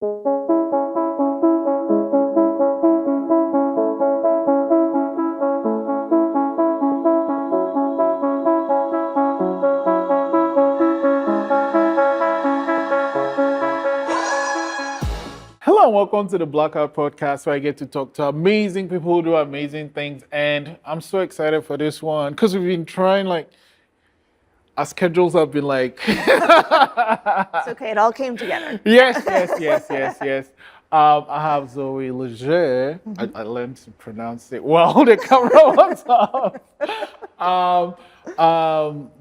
Hello and welcome to the Blackout podcast, where I get to talk to amazing people who do amazing things. And I'm so excited for this one because we've been trying, our schedules have been It's okay, it all came together. yes. I have Zoe Leger. I learned to pronounce it well. The camera was off.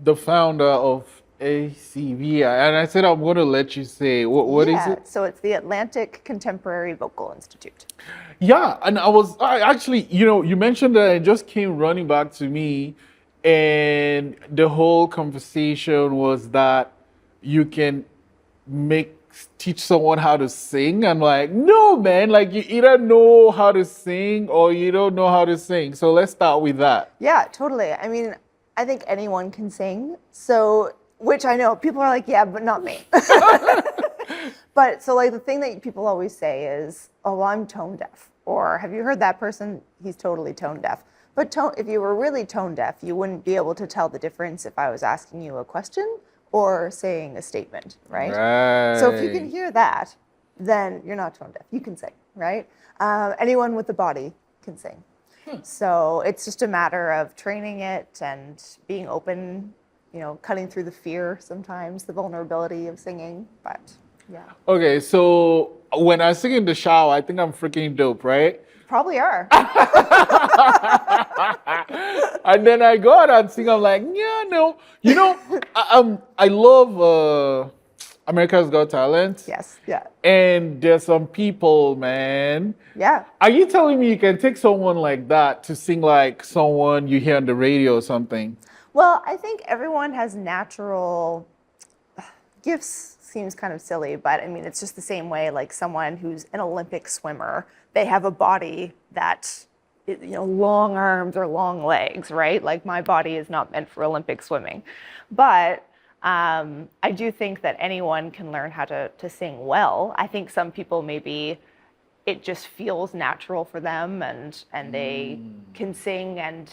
The founder of ACVI, and I said I'm going to let you say what is it? So it's the Atlantic Contemporary Vocal Institute. Yeah, and I actually, you mentioned that, it just came running back to me, and the whole conversation was that you can teach someone how to sing. I'm like, no, man, you either know how to sing or you don't know how to sing. So let's start with that. Yeah, totally. I mean, I think anyone can sing. So, which I know people are like, yeah, but not me. But so the thing that people always say is, oh, well, I'm tone deaf. Or have you heard that person? He's totally tone deaf. But if you were really tone deaf, you wouldn't be able to tell the difference if I was asking you a question or saying a statement, right? So if you can hear that, then you're not tone deaf. You can sing, right? Anyone with a body can sing. So it's just a matter of training it and being open, cutting through the fear sometimes, the vulnerability of singing, but yeah. Okay, so when I sing in the shower, I think I'm freaking dope, right? Probably are. And then I go out and sing, I'm like, yeah, no. I love America's Got Talent. Yes, yeah. And there's some people, man. Yeah. Are you telling me you can take someone like that to sing like someone you hear on the radio or something? Well, I think everyone has natural gifts. Seems kind of silly, but I mean, it's just the same way, someone who's an Olympic swimmer, they have a body that, long arms or long legs, right? My body is not meant for Olympic swimming. But I do think that anyone can learn how to sing well. I think some people maybe it just feels natural for them and they can sing and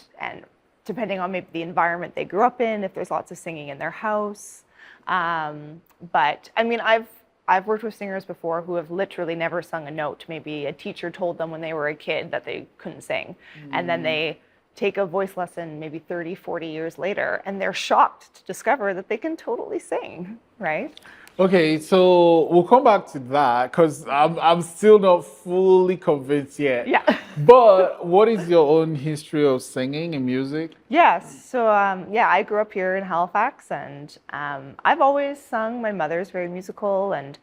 depending on maybe the environment they grew up in, if there's lots of singing in their house. But I mean, I've worked with singers before who have literally never sung a note. Maybe a teacher told them when they were a kid that they couldn't sing. And then they take a voice lesson maybe 30, 40 years later, and they're shocked to discover that they can totally sing, right? Okay, so we'll come back to that because I'm still not fully convinced yet. Yeah. But what is your own history of singing and music? Yes. So, I grew up here in Halifax, and I've always sung. My mother's very musical, and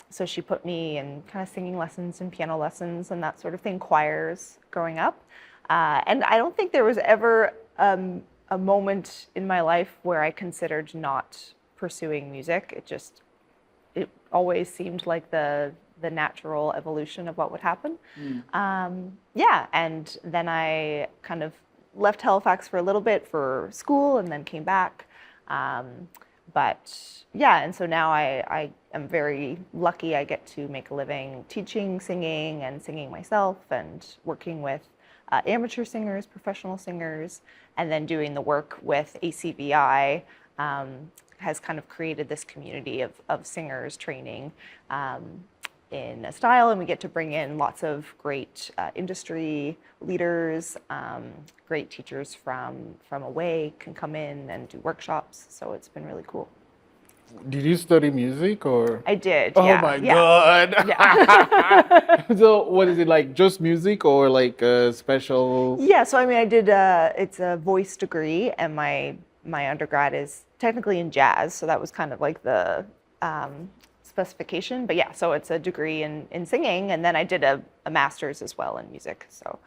so she put me in kind of singing lessons and piano lessons and that sort of thing, choirs growing up. And I don't think there was ever a moment in my life where I considered not pursuing music. It always seemed like the natural evolution of what would happen. And then I kind of left Halifax for a little bit for school and then came back. And so now I am very lucky. I get to make a living teaching, singing, and singing myself and working with amateur singers, professional singers, and then doing the work with ACVI has kind of created this community of singers training in a style, and we get to bring in lots of great industry leaders, great teachers from away can come in and do workshops, so it's been really cool. Did you study music or? I did. Oh yeah, my yeah. God. Yeah. So what is it, just music or a special? Yeah, so I mean, I did it's a voice degree, and my undergrad is technically in jazz, so that was kind of the specification. But yeah, so it's a degree in singing, and then I did a master's as well in music. So.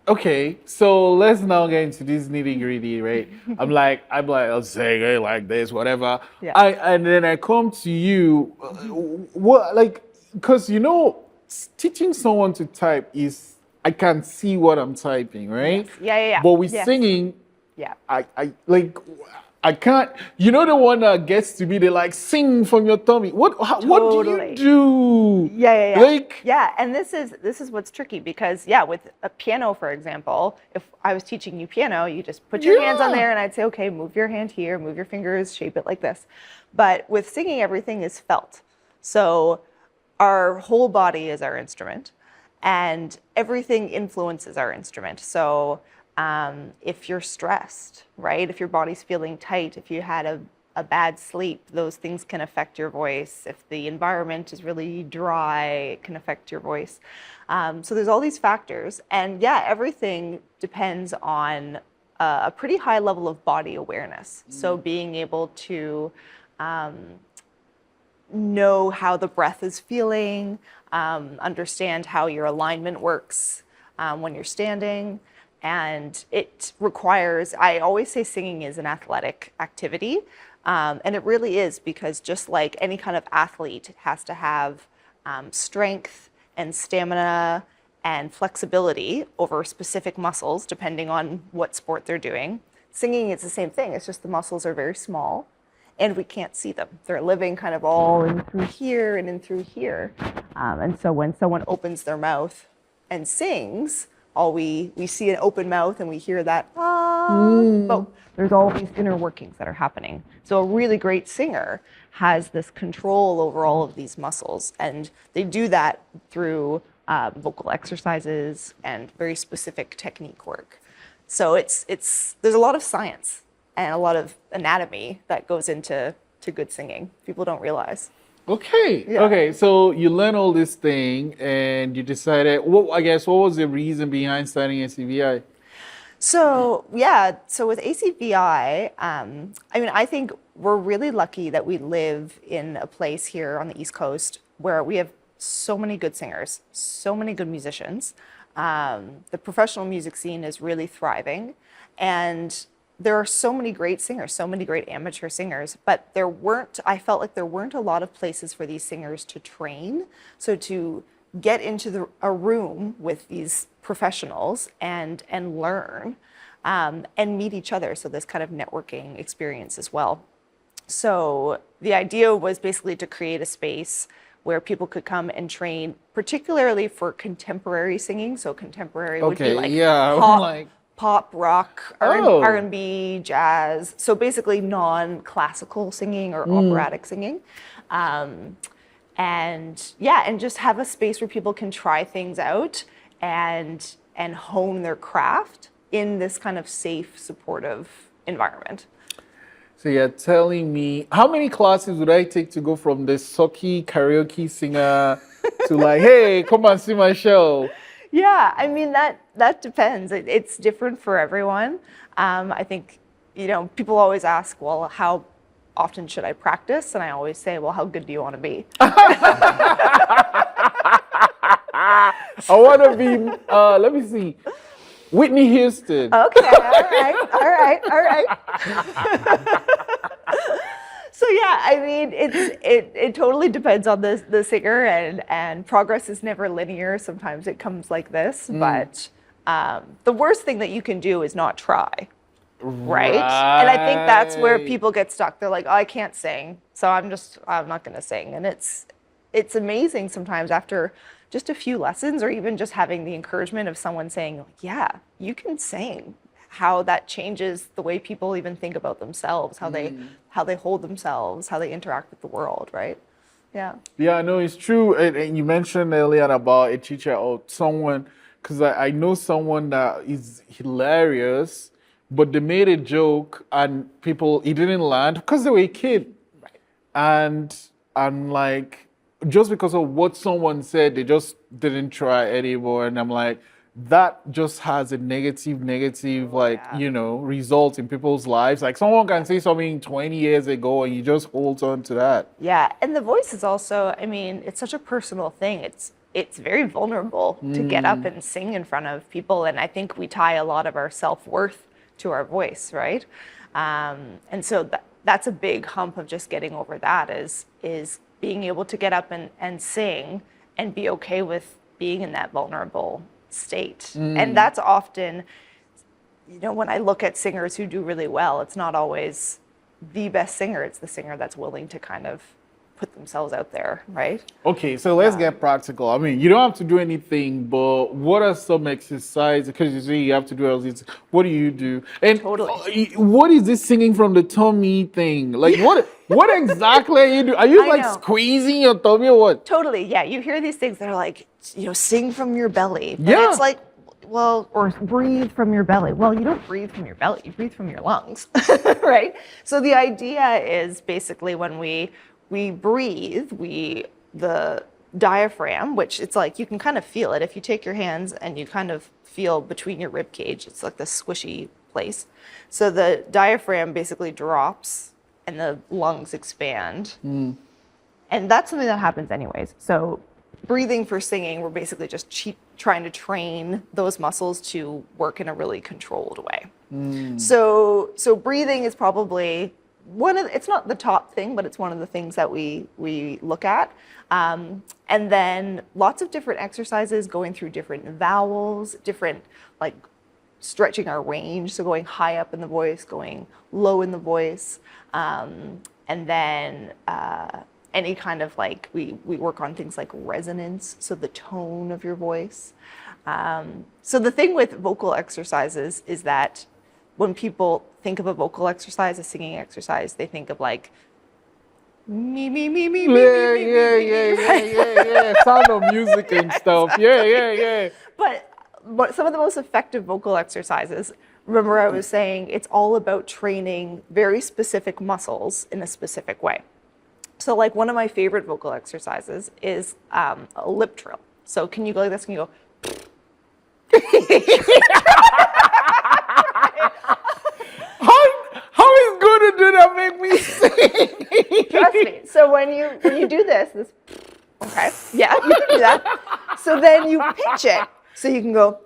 Okay, so let's now get into this nitty gritty, right? I'm like, I'll sing it like this, whatever. Yeah. And then I come to you, because teaching someone to type is, I can see what I'm typing, right? Yes. Yeah. But with yes. singing, yeah, I like, I can't. You know the one that gets to be they like sing from your tummy. What do Totally. you do? Yeah. Like Yeah, and this is what's tricky because with a piano, for example, if I was teaching you piano, you just put your hands on yeah. there and I'd say, okay, move your hand here, move your fingers, shape it like this. But with singing, everything is felt. So our whole body is our instrument and everything influences our instrument. So if you're stressed, right? If your body's feeling tight, if you had a bad sleep, those things can affect your voice. If the environment is really dry, it can affect your voice. So there's all these factors. And everything depends on a pretty high level of body awareness. So being able to know how the breath is feeling, understand how your alignment works when you're standing. And it requires, I always say singing is an athletic activity. And it really is because just like any kind of athlete has to have strength and stamina and flexibility over specific muscles, depending on what sport they're doing. Singing is the same thing. It's just the muscles are very small and we can't see them. They're living kind of all in through here and in through here. And so when someone opens their mouth and sings, we see an open mouth and we hear that, but there's all these inner workings that are happening. So a really great singer has this control over all of these muscles, and they do that through vocal exercises and very specific technique work. So there's a lot of science and a lot of anatomy that goes into good singing. People don't realize. Okay. Yeah. Okay. So you learn all this thing and you decided, what was the reason behind starting ACVI? So with ACVI, I think we're really lucky that we live in a place here on the East Coast where we have so many good singers, so many good musicians. The professional music scene is really thriving, and there are so many great singers, so many great amateur singers, but I felt like there weren't a lot of places for these singers to train. So to get into a room with these professionals and learn and meet each other. So this kind of networking experience as well. So the idea was basically to create a space where people could come and train, particularly for contemporary singing. So contemporary would be like pop, rock, R&B, jazz. So basically non-classical singing or operatic singing. And just have a space where people can try things out and hone their craft in this kind of safe, supportive environment. So you're telling me, how many classes would I take to go from the sucky karaoke singer to like, hey, come and see my show? Yeah, that depends. It's different for everyone. I think, people always ask, well, how often should I practice? And I always say, well, how good do you want to be? I want to be, let me see, Whitney Houston. Okay, all right. So it totally depends on the singer, and progress is never linear. Sometimes it comes like this, but the worst thing that you can do is not try. Right? And I think that's where people get stuck. They're like, oh, I can't sing, so I'm not going to sing. And it's amazing sometimes after just a few lessons, or even just having the encouragement of someone saying, yeah, you can sing, how that changes the way people even think about themselves, how they hold themselves, how they interact with the world, right? Yeah. Yeah, no, it's true. And you mentioned earlier about a teacher or someone, because I know someone that is hilarious, but they made a joke and it didn't land because they were a kid. Right. And I'm like, just because of what someone said, they just didn't try anymore. And I'm like, that just has a negative, result in people's lives. Like someone can say something 20 years ago and you just hold on to that. Yeah, and the voice is also, it's such a personal thing. It's very vulnerable to get up and sing in front of people. And I think we tie a lot of our self-worth to our voice, right? And so that's a big hump of just getting over that is being able to get up and sing and be okay with being in that vulnerable state. And that's often, when I look at singers who do really well, it's not always the best singer. It's the singer that's willing to kind of put themselves out there, right? Okay, so let's get practical. I mean, you don't have to do anything, but what are some exercises? Because you say you have to do all these. What do you do? And Totally. what is this singing from the tummy thing? Like, what exactly are you doing? Are you I like know. squeezing your tummy or what? Totally, yeah. You hear these things that are like, sing from your belly. But Yeah. it's like, well, or breathe from your belly. Well, you don't breathe from your belly, you breathe from your lungs, right? So the idea is basically when we breathe, the diaphragm, which it's like you can kind of feel it if you take your hands and you kind of feel between your rib cage. It's like this squishy place. So the diaphragm basically drops and the lungs expand. And that's something that happens anyways. So breathing for singing, we're basically just trying to train those muscles to work in a really controlled way. So breathing is probably it's not the top thing, but it's one of the things that we look at. And then lots of different exercises, going through different vowels, different like stretching our range. So going high up in the voice, going low in the voice. And then any kind of like, we work on things like resonance, so the tone of your voice. So the thing with vocal exercises is that when people think of a vocal exercise, a singing exercise, they think of like me, Yeah. Sound of music and stuff. Yeah. But some of the most effective vocal exercises, remember I was saying, it's all about training very specific muscles in a specific way. So like one of my favorite vocal exercises is a lip trill. So can you go like this? Can you go? How is good to do that make me sing? Trust me. So when you do this, okay, yeah, you can do that. So then you pitch it, so you can go.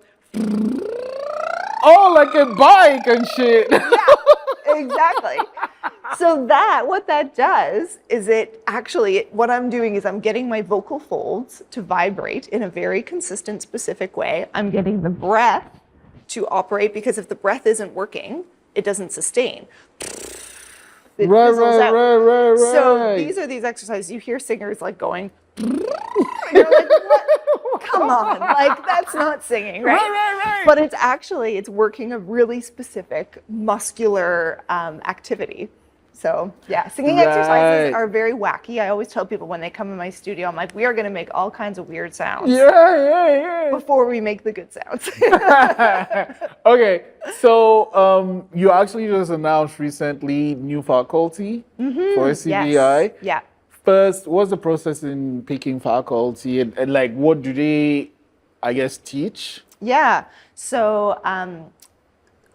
Oh, like a bike and shit. Yeah, exactly. So what that does is what I'm doing is I'm getting my vocal folds to vibrate in a very consistent, specific way. I'm getting the breath to operate, because if the breath isn't working, it doesn't sustain. It fizzles out. Right. So these are these exercises. You hear singers like going, and you're like, what? Come on, like that's not singing, right? Right. But it's working a really specific muscular activity. So yeah, singing exercises are very wacky. I always tell people when they come in my studio, I'm like, we are going to make all kinds of weird sounds. Yeah. Before we make the good sounds. Okay, so you actually just announced recently new faculty for CVI. Yes. Yeah. First, what's the process in picking faculty, and like what do they, I guess, teach? Yeah. So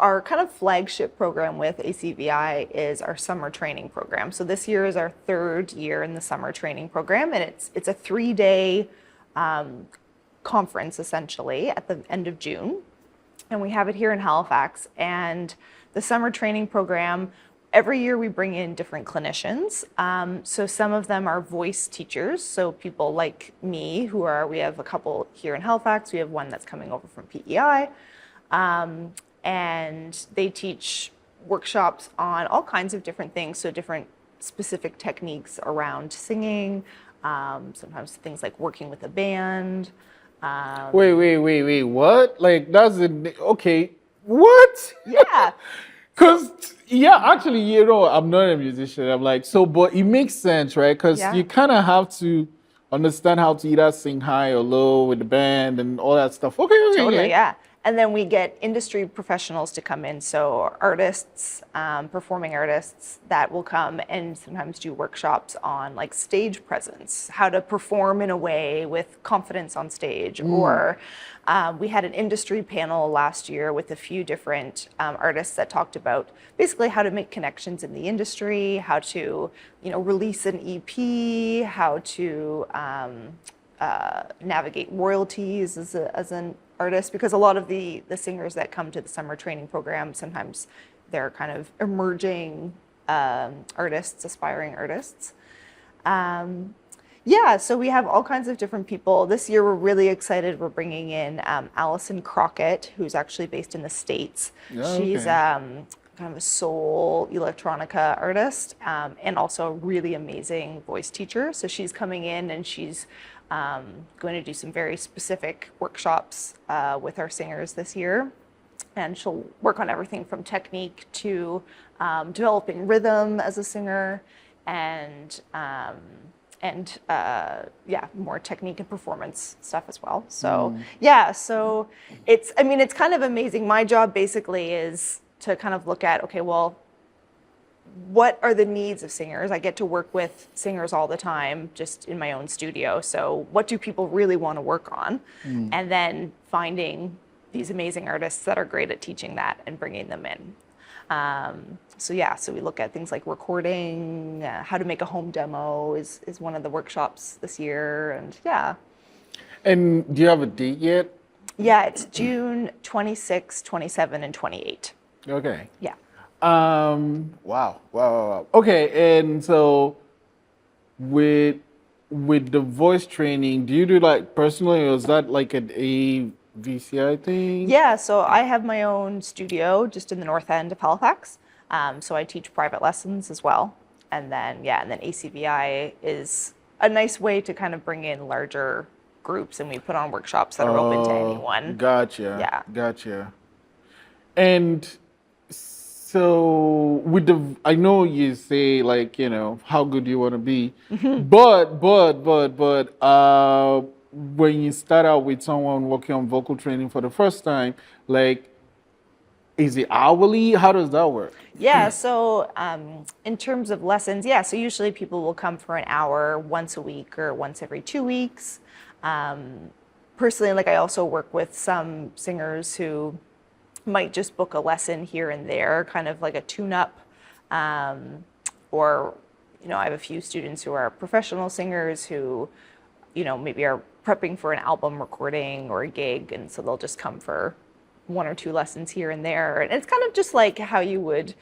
our kind of flagship program with ACVI is our summer training program. So this year is our third year in the summer training program, and it's a 3-day conference essentially at the end of June. And we have it here in Halifax. And the summer training program, every year we bring in different clinicians. So some of them are voice teachers. So people like me we have a couple here in Halifax. We have one that's coming over from PEI. And they teach workshops on all kinds of different things. So different specific techniques around singing, sometimes things like working with a band. Wait, what? Like okay, what? Yeah. Because, actually, I'm not a musician. I'm like, but it makes sense, right? Because you kind of have to understand how to either sing high or low with the band and all that stuff. Okay, Totally, yeah. And then we get industry professionals to come in, so artists, performing artists that will come and sometimes do workshops on like stage presence, how to perform in a way with confidence on stage. Or we had an industry panel last year with a few different artists that talked about basically how to make connections in the industry, how to release an EP, how to navigate royalties as an artist, because a lot of the singers that come to the summer training program, sometimes they're kind of emerging artists, aspiring artists. So we have all kinds of different people. This year we're really excited. We're bringing in Allison Crockett, who's actually based in the States. She's kind of a soul electronica artist, and also a really amazing voice teacher. So she's coming in and she's going to do some very specific workshops with our singers this year. And she'll work on everything from technique to developing rhythm as a singer, and more technique and performance stuff as well. So so it's kind of amazing. My job basically is to kind of look at, okay, well, what are the needs of singers? I get to work with singers all the time, just in my own studio. So what do people really want to work on? And then finding these amazing artists that are great at teaching that and bringing them in. So we look at things like recording, how to make a home demo is one of the workshops this year, and And do you have a date yet? Yeah, it's June 26, 27, and 28. Okay. Yeah. Wow. Okay, and so with the voice training, do you do like personally, or is that like a VCI thing? Yeah, so I have my own studio just in the north end of Halifax. So I teach private lessons as well. And then ACVI is a nice way to kind of bring in larger groups, and we put on workshops that are open to anyone. Gotcha. Yeah. Gotcha. And so I know you say like, how good do you want to be, but when you start out with someone working on vocal training for the first time, like, is it hourly? How does that work? Yeah, so in terms of lessons, so usually people will come for an hour once a week or once every 2 weeks. Personally, like, I also work with some singers who might just book a lesson here and there, kind of like a tune-up, or I have a few students who are professional singers who maybe are prepping for an album recording or a gig, and so they'll just come for 1 or 2 lessons here and there. And it's kind of just like how you would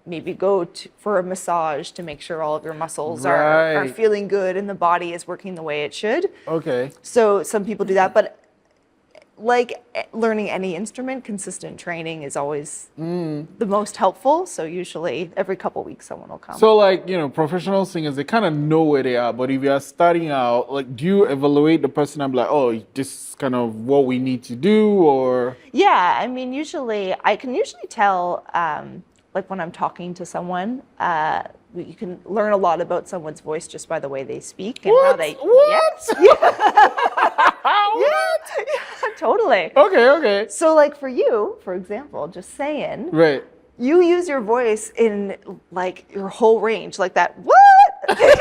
maybe go for a massage to make sure all of your muscles are feeling good and the body is working the way it should. Okay. So some people do that, but like learning any instrument, consistent training is always the most helpful. So usually every couple weeks someone will come. So like, professional singers, they kind of know where they are, but if you are starting out, like, do you evaluate the person and be like, oh, this is kind of what we need to do, or? Yeah, I mean, I can usually tell, like when I'm talking to someone, you can learn a lot about someone's voice just by the way they speak and how they. What? Yeah, totally. Okay. So, like for you, for example, just saying. Right. You use your voice in like your whole range, like that. What? Right?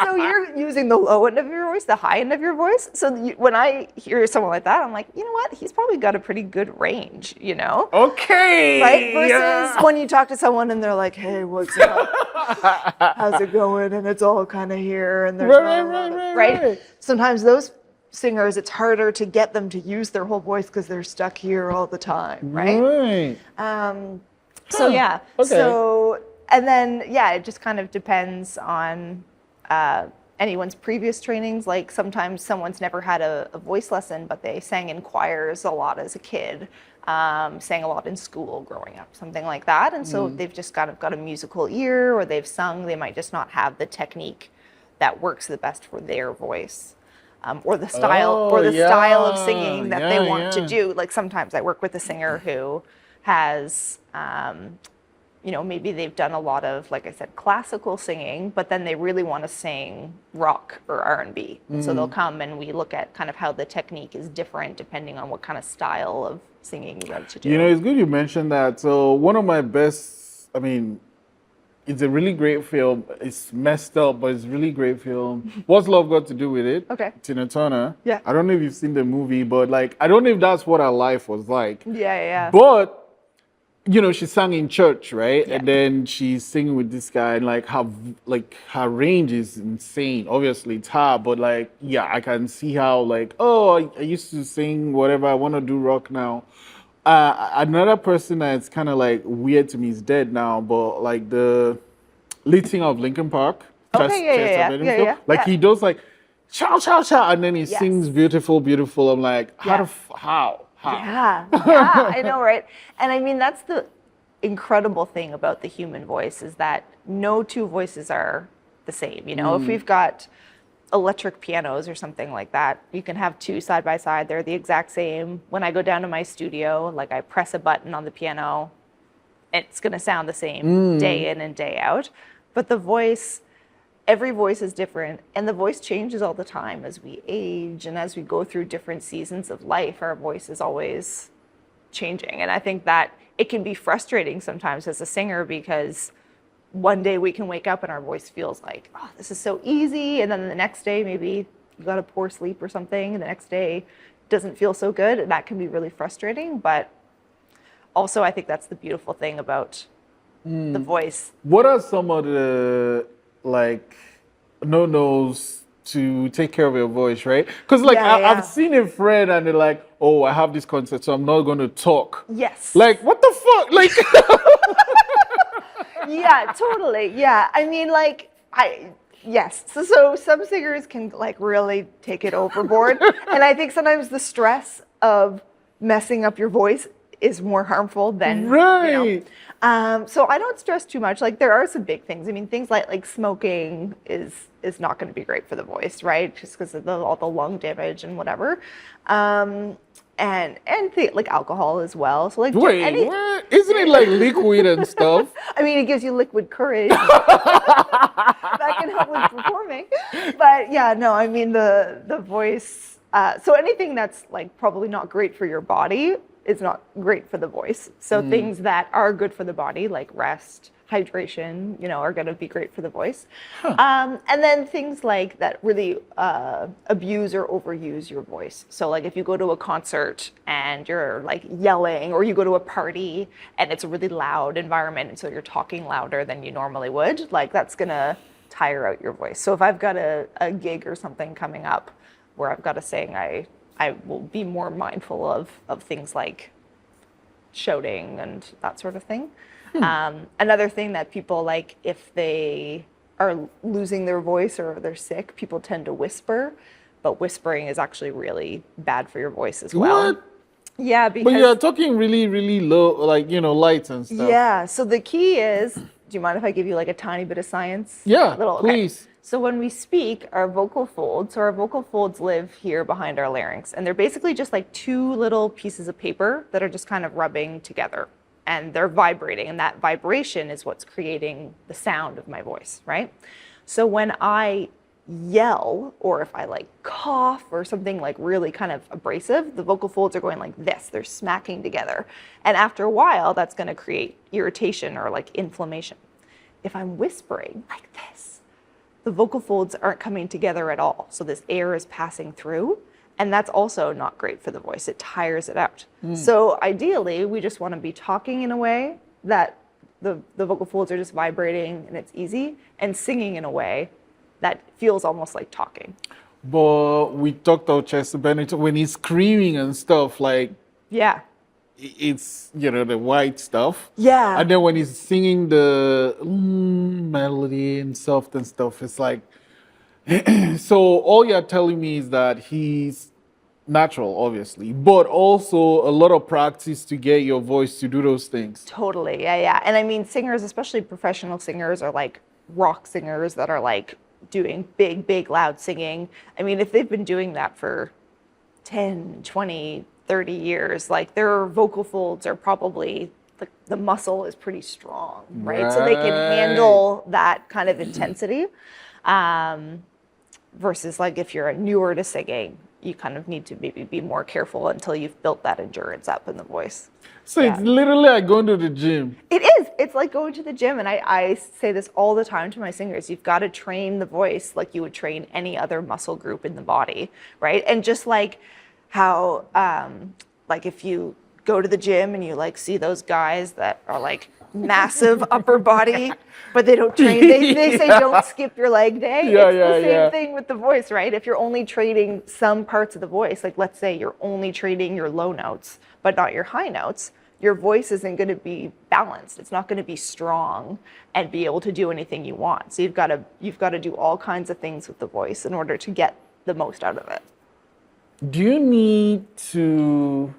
So you're using the low end of your voice, the high end of your voice. So when I hear someone like that, I'm like, you know what? He's probably got a pretty good range, Okay. Right? Versus when you talk to someone and they're like, hey, what's up? How's it going? And it's all kind of here. And there's right? Sometimes those singers, it's harder to get them to use their whole voice because they're stuck here all the time, right? So yeah. Okay. So, and then it just kind of depends on anyone's previous trainings. Like sometimes someone's never had a voice lesson, but they sang in choirs a lot as a kid, sang a lot in school growing up, something like that. And so they've just kind of got a musical ear, or they've sung, they might just not have the technique that works the best for their voice. Or the style, style of singing that they want to do. Like sometimes I work with a singer who has, maybe they've done a lot of, like I said, classical singing, but then they really want to sing rock or R&B. And so they'll come and we look at kind of how the technique is different depending on what kind of style of singing you like to do. It's good you mentioned that. So one of my best, it's a really great film. It's messed up, but it's a really great film. What's Love Got to Do with It? Okay. Tina Turner. Yeah. I don't know if you've seen the movie, but like, I don't know if that's what her life was like. Yeah. But, she sang in church, right? Yeah. And then she's singing with this guy, and like her range is insane. Obviously, it's hard, but like, I can see how like, oh, I used to sing whatever. I want to do rock now. Another person that's kind of like weird to me is dead now, but like the lead singer of Linkin Park. Yeah. Like he does like chow chow chow, and then he sings beautiful. I'm like, how? Yeah, yeah, I know, right? And I mean, that's the incredible thing about the human voice is that no two voices are the same. You know, if we've got electric pianos or something like that, you can have two side by side. They're the exact same. When I go down to my studio, like I press a button on the piano, it's going to sound the same day in and day out. But the voice, every voice is different, and the voice changes all the time as we age and as we go through different seasons of life. Our voice is always changing, and I think that it can be frustrating sometimes as a singer because one day we can wake up and our voice feels like, oh, this is so easy, and then the next day maybe you got a poor sleep or something, and the next day doesn't feel so good, and that can be really frustrating. But also I think that's the beautiful thing about the voice. What are some of the like no-nos to take care of your voice, right? Because like I've seen a friend and they're like, oh, I have this concert, so I'm not going to talk. Yes. Like, what the fuck? Like, yeah, totally. Yeah. I mean, like, yes. So some singers can like really take it overboard. And I think sometimes the stress of messing up your voice is more harmful than, right. So I don't stress too much. Like there are some big things. I mean, things like smoking is not going to be great for the voice, right? Just because of all the lung damage and whatever. And like alcohol as well. So like wait, what? Isn't it like liquid and stuff? I mean, it gives you liquid courage. That can help with performing. But yeah, no, I mean the voice. So anything that's like probably not great for your body is not great for the voice. So things that are good for the body, like rest, hydration, are going to be great for the voice. And then things like that really abuse or overuse your voice. So like if you go to a concert and you're like yelling, or you go to a party and it's a really loud environment and so you're talking louder than you normally would, like that's going to tire out your voice. So if I've got a gig or something coming up where I've got to sing, I will be more mindful of things like shouting and that sort of thing. Another thing that people like, if they are losing their voice or they're sick, people tend to whisper, but whispering is actually really bad for your voice as well. What? Yeah, because But you're talking really, really low, like, lights and stuff. yeah. So the key is, do you mind if I give you like a tiny bit of science? Yeah, Okay. please. So when we speak, our vocal folds live here behind our larynx, and they're basically just like two little pieces of paper that are just kind of rubbing together, and they're vibrating, and that vibration is what's creating the sound of my voice, right? So when I yell, or if I like cough or something like really kind of abrasive, the vocal folds are going like this, they're smacking together. And after a while, that's going to create irritation or like inflammation. If I'm whispering like this, the vocal folds aren't coming together at all. So this air is passing through, and that's also not great for the voice. It tires it out. So ideally, we just want to be talking in a way that the vocal folds are just vibrating and it's easy, and singing in a way that feels almost like talking. But we talked about Chester Bennington when he's screaming and stuff, like, Yeah. it's, the white stuff. Yeah. And then when he's singing the melody and soft and stuff, it's like, so all you're telling me is that he's natural, obviously, but also a lot of practice to get your voice to do those things. Totally. Yeah. And I mean, singers, especially professional singers, or like rock singers that are like doing big, loud singing. I mean, if they've been doing that for 10, 20, 30 years, like their vocal folds are probably, the muscle is pretty strong, right? So they can handle that kind of intensity. Versus like if you're newer to singing, you kind of need to maybe be more careful until you've built that endurance up in the voice. So it's literally like going to the gym. It is. It's like going to the gym. And I say this all the time to my singers. You've got to train the voice like you would train any other muscle group in the body, right? And just like how, like if you go to the gym and you like see those guys that are like massive upper body, but they don't train. They say don't skip your leg day. It's the same thing with the voice, right? If you're only training some parts of the voice, like let's say you're only training your low notes, but not your high notes, your voice isn't going to be balanced. It's not going to be strong and be able to do anything you want. So you've got to do all kinds of things with the voice in order to get the most out of it. Do you need to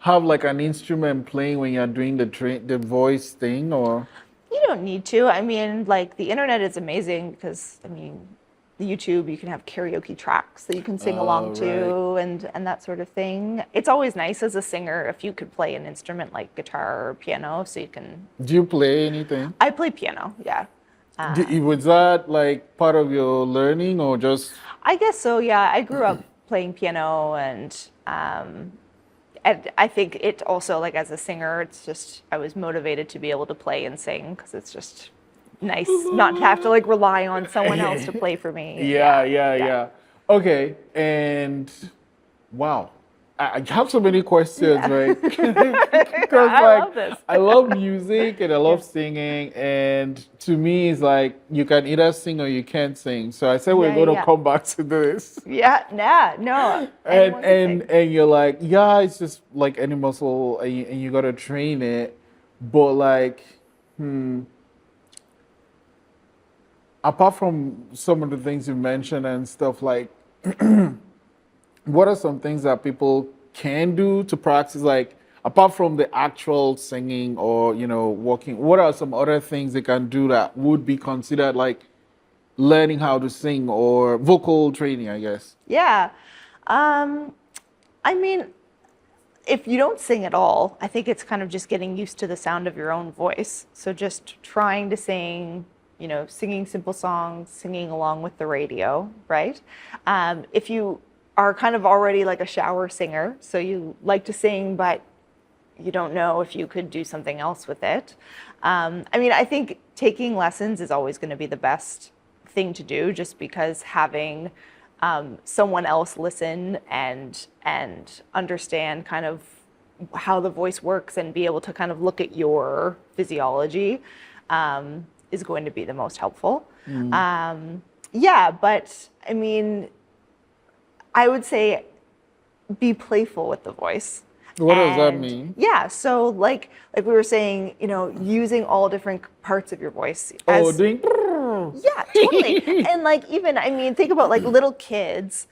have like an instrument playing when you're doing the voice thing, or? You don't need to. I mean, like the internet is amazing because I mean, the YouTube you can have karaoke tracks that you can sing along Right. to and that sort of thing. It's always nice as a singer if you could play an instrument like guitar or piano, so you can. Do you play anything? I play piano, yeah. Was that like part of your learning or just? I guess so, yeah. I grew up playing piano and I think it also, like as a singer, it's just, I was motivated to be able to play and sing because it's just nice not to have to like rely on someone else to play for me. Yeah. Okay, and wow, I have so many questions, right? Because I love this. I love music and I love singing, and to me, it's like you can either sing or you can't sing. So I said we're going to come back to this. Yeah, nah, no. And you're like, yeah, it's just like any muscle, and you got to train it, but like, apart from some of the things you mentioned and stuff, like, what are some things that people can do to practice, like, apart from the actual singing or, walking, what are some other things they can do that would be considered like learning how to sing or vocal training, I guess? Yeah. I mean, if you don't sing at all, I think it's kind of just getting used to the sound of your own voice. So just trying to sing, singing simple songs, singing along with the radio, right? If you are kind of already like a shower singer, so you like to sing, but you don't know if you could do something else with it. I think taking lessons is always going to be the best thing to do, just because having someone else listen and understand kind of how the voice works and be able to kind of look at your physiology is going to be the most helpful. But I mean, I would say be playful with the voice. What does that mean? Yeah, so like we were saying, using all different parts of your voice. Doing. Yeah, totally. And like even, think about like little kids,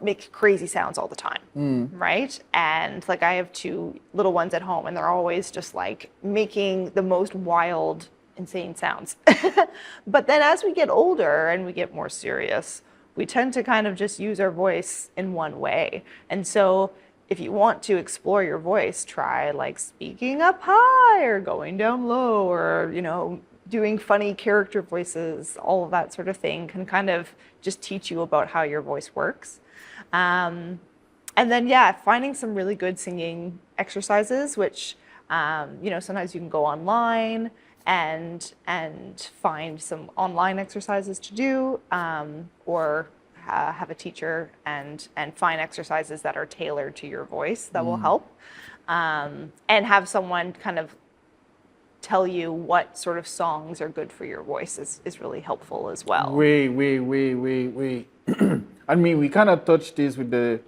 make crazy sounds all the time, right? And like I have 2 little ones at home, and they're always just like making the most wild, insane sounds. But then as we get older and we get more serious, we tend to kind of just use our voice in one way. And so if you want to explore your voice, try like speaking up high or going down low, or, doing funny character voices. All of that sort of thing can kind of just teach you about how your voice works. And then, finding some really good singing exercises, which, sometimes you can go online and find some online exercises to do, or have a teacher and find exercises that are tailored to your voice that will help, and have someone kind of tell you what sort of songs are good for your voice is really helpful as well. Wait. I mean, we kind of touched this with the,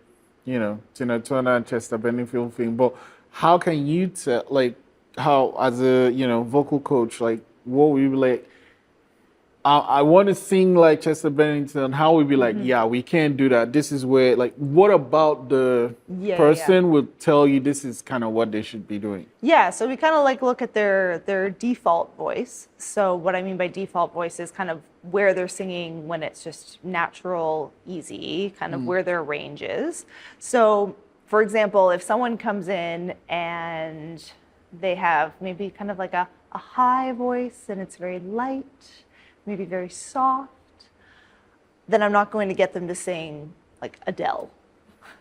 Tina Turner and Chester Benningfield thing, but how can you tell, like, how as a, vocal coach, like, what would you be like, I want to sing like Chester Bennington. How would be like, yeah, we can't do that. This is where, like, what about the person would tell you this is kind of what they should be doing? Yeah, so we kind of like look at their default voice. So what I mean by default voice is kind of where they're singing when it's just natural, easy, kind of where their range is. So, for example, if someone comes in and they have maybe kind of like a high voice and it's very light, maybe very soft, then I'm not going to get them to sing like Adele,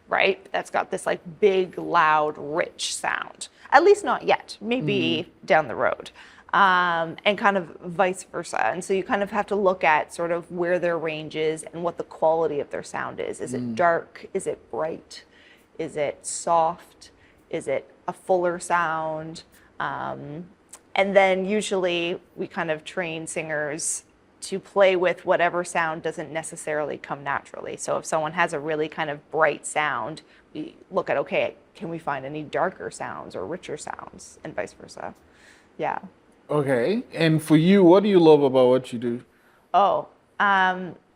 right? That's got this like big, loud, rich sound. At least not yet, maybe down the road. And kind of vice versa. And so you kind of have to look at sort of where their range is and what the quality of their sound is. Is it dark? Is it bright? Is it soft? Is it a fuller sound? And then usually we kind of train singers to play with whatever sound doesn't necessarily come naturally. So if someone has a really kind of bright sound, we look at, okay, can we find any darker sounds or richer sounds, and vice versa. Yeah. Okay. And for you, what do you love about what you do?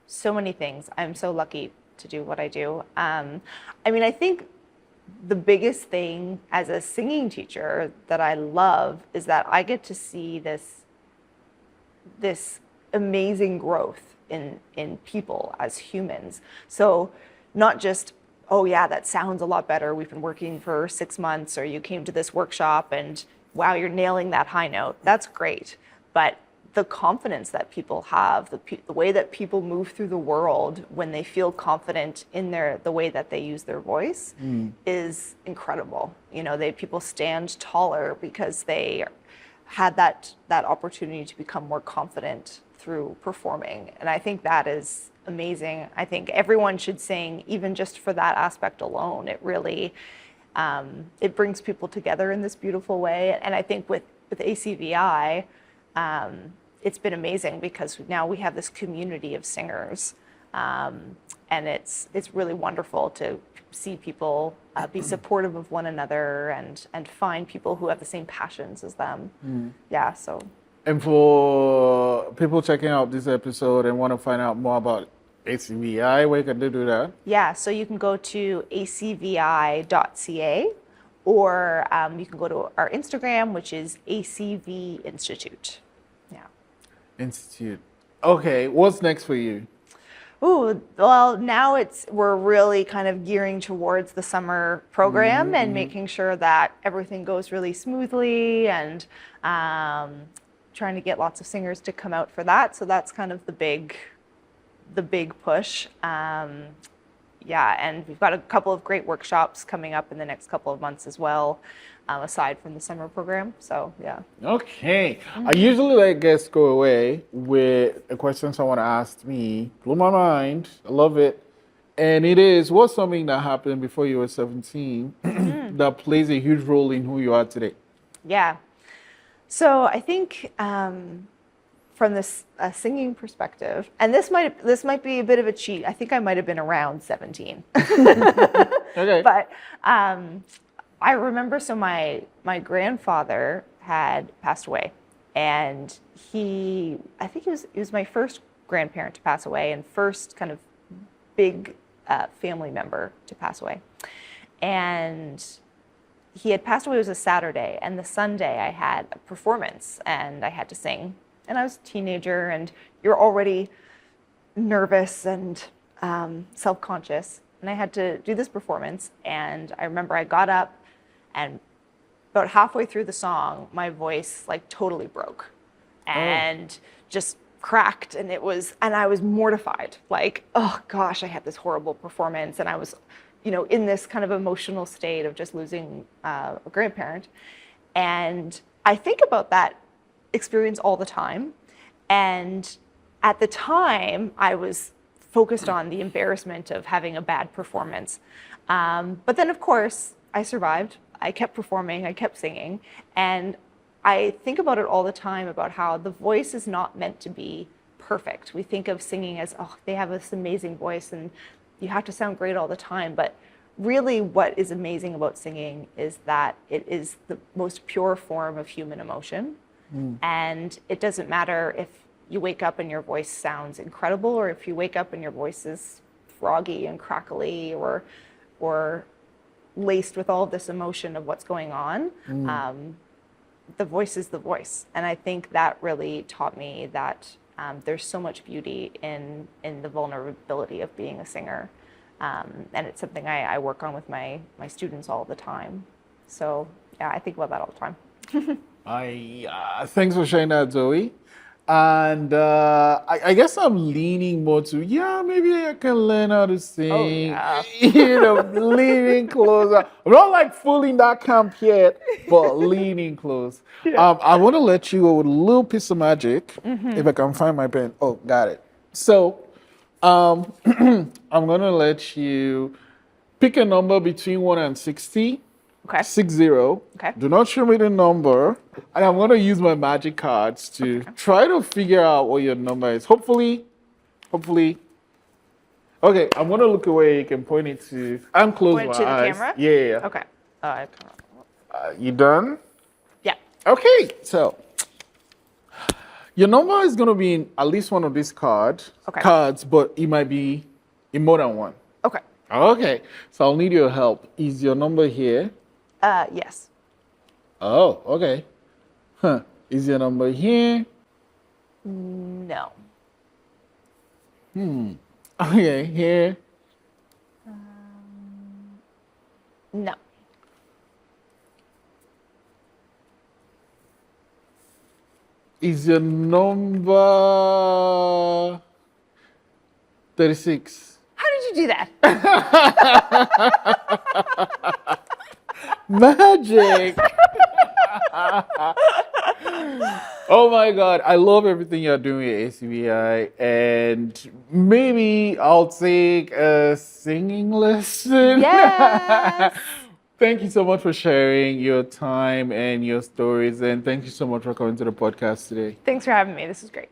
So many things. I'm so lucky to do what I do. I think the biggest thing as a singing teacher that I love is that I get to see this amazing growth in people as humans. So not just, oh yeah, that sounds a lot better, we've been working for 6 months, or you came to this workshop and wow, you're nailing that high note. That's great. But the confidence that people have, the way that people move through the world when they feel confident in the way that they use their voice is incredible. You know, people stand taller because they had that opportunity to become more confident through performing. And I think that is amazing. I think everyone should sing, even just for that aspect alone. It really, it brings people together in this beautiful way. And I think with ACVI, it's been amazing because now we have this community of singers, and it's really wonderful to see people be supportive of one another and find people who have the same passions as them. Yeah, so. And for people checking out this episode and want to find out more about ACVI, where can they do that? Yeah, so you can go to acvi.ca, or you can go to our Instagram, which is ACV Institute. Yeah. Institute. Okay, what's next for you? Ooh, well, now we're really kind of gearing towards the summer program and making sure that everything goes really smoothly, and trying to get lots of singers to come out for that. So that's kind of the big push. Yeah, and we've got a couple of great workshops coming up in the next couple of months as well, aside from the summer program. So yeah. Okay. I usually let guests go away with a question someone asked me. Blew my mind. I love it. And it is, what's something that happened before you were 17 that plays a huge role in who you are today? Yeah. So I think from this singing perspective, and this might be a bit of a cheat. I think I might have been around 17. Okay. But I remember, so my grandfather had passed away, and I think it was my first grandparent to pass away and first kind of big family member to pass away. And he had passed away. It was a Saturday, and the Sunday I had a performance and I had to sing. And I was a teenager, and you're already nervous and self-conscious. And I had to do this performance. And I remember I got up, and about halfway through the song, my voice like totally broke and just cracked. And I was mortified. Like, oh gosh, I had this horrible performance. And I was, in this kind of emotional state of just losing a grandparent. And I think about that experience all the time. And at the time, I was focused on the embarrassment of having a bad performance. But then, of course, I survived. I kept performing, I kept singing. And I think about it all the time, about how the voice is not meant to be perfect. We think of singing as, oh, they have this amazing voice and you have to sound great all the time. But really what is amazing about singing is that it is the most pure form of human emotion. And it doesn't matter if you wake up and your voice sounds incredible, or if you wake up and your voice is froggy and crackly, or laced with all of this emotion of what's going on. The voice is the voice. And I think that really taught me that there's so much beauty in the vulnerability of being a singer. And it's something I work on with my students all the time. So yeah, I think about that all the time. Thanks for sharing that, Zoe. And I guess I'm leaning more to, maybe I can learn how to sing. Oh, yeah. Leaning closer. I'm not like fully in that camp yet, but leaning close. Yeah. I want to let you go with a little piece of magic, if I can find my pen. Oh, got it. So I'm going to let you pick a number between 1 and 60. Okay. 60. Okay. Do not show me the number. And I'm going to use my magic cards to try to figure out what your number is. Hopefully. Okay, I'm going to look away. You can point it to. I'm closing my eyes. Point it to the camera? Yeah. Okay. You done? Yeah. Okay, so your number is going to be in at least one of these cards, but it might be in more than one. Okay. Okay, so I'll need your help. Is your number here? Yes. Oh, okay. Huh. Is your number here? No. Okay, here. No. Is your number 36? How did you do that? Magic! Oh my God, I love everything you're doing at ACBI, and maybe I'll take a singing lesson. Yes. Thank you so much for sharing your time and your stories, and thank you so much for coming to the podcast today. Thanks for having me. This is great.